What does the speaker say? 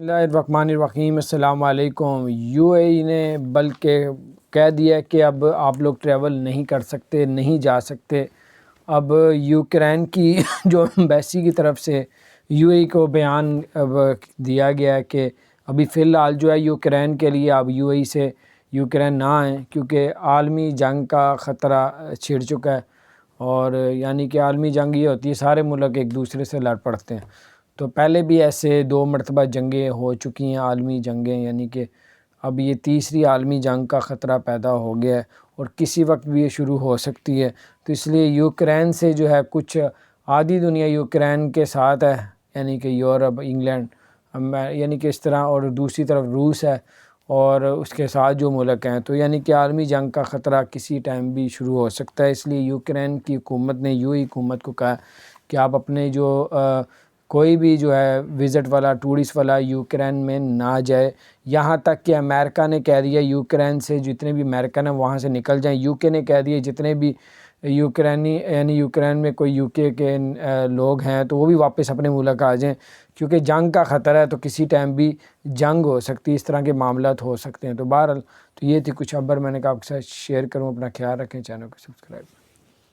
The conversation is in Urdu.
بسم اللہ الرحمن الرحیم۔ السلام علیکم۔ یو اے ای نے بلکہ کہہ دیا کہ اب آپ لوگ ٹریول نہیں کر سکتے، نہیں جا سکتے۔ اب یوکرین کی جو ایمبیسی کی طرف سے یو اے ای کو بیان اب دیا گیا ہے کہ ابھی فی الحال جو ہے یوکرین کے لیے اب یو اے ای سے یوکرین نہ آئیں، کیونکہ عالمی جنگ کا خطرہ چھڑ چکا ہے۔ اور یعنی کہ عالمی جنگ یہ ہوتی ہے سارے ملک ایک دوسرے سے لڑ پڑتے ہیں۔ تو پہلے بھی ایسے 2 مرتبہ جنگیں ہو چکی ہیں، عالمی جنگیں، یعنی کہ اب یہ تیسری عالمی جنگ کا خطرہ پیدا ہو گیا ہے اور کسی وقت بھی یہ شروع ہو سکتی ہے۔ تو اس لیے یوکرین سے جو ہے کچھ آدھی دنیا یوکرین کے ساتھ ہے، یعنی کہ یورپ، انگلینڈ، یعنی کہ اس طرح، اور دوسری طرف روس ہے اور اس کے ساتھ جو ملک ہیں، تو یعنی کہ عالمی جنگ کا خطرہ کسی ٹائم بھی شروع ہو سکتا ہے۔ اس لیے یوکرین کی حکومت نے یو اے ای حکومت کو کہا کہ آپ اپنے جو کوئی بھی جو ہے وزٹ والا، ٹورسٹ والا یوکرین میں نہ جائے، یہاں تک کہ امریکہ نے کہہ دیا یوکرین سے جتنے بھی امریکن ہیں وہاں سے نکل جائیں۔ یو کے نے کہہ دیا جتنے بھی یوکرینی یعنی یوکرین میں کوئی یو کے لوگ ہیں تو وہ بھی واپس اپنے ملک آ جائیں، کیونکہ جنگ کا خطرہ ہے، تو کسی ٹائم بھی جنگ ہو سکتی ہے، اس طرح کے معاملات ہو سکتے ہیں۔ تو بہرحال تو یہ تھی کچھ خبر، میں نے کہا آپ کے ساتھ شیئر کروں۔ اپنا خیال رکھیں، چینل کو سبسکرائب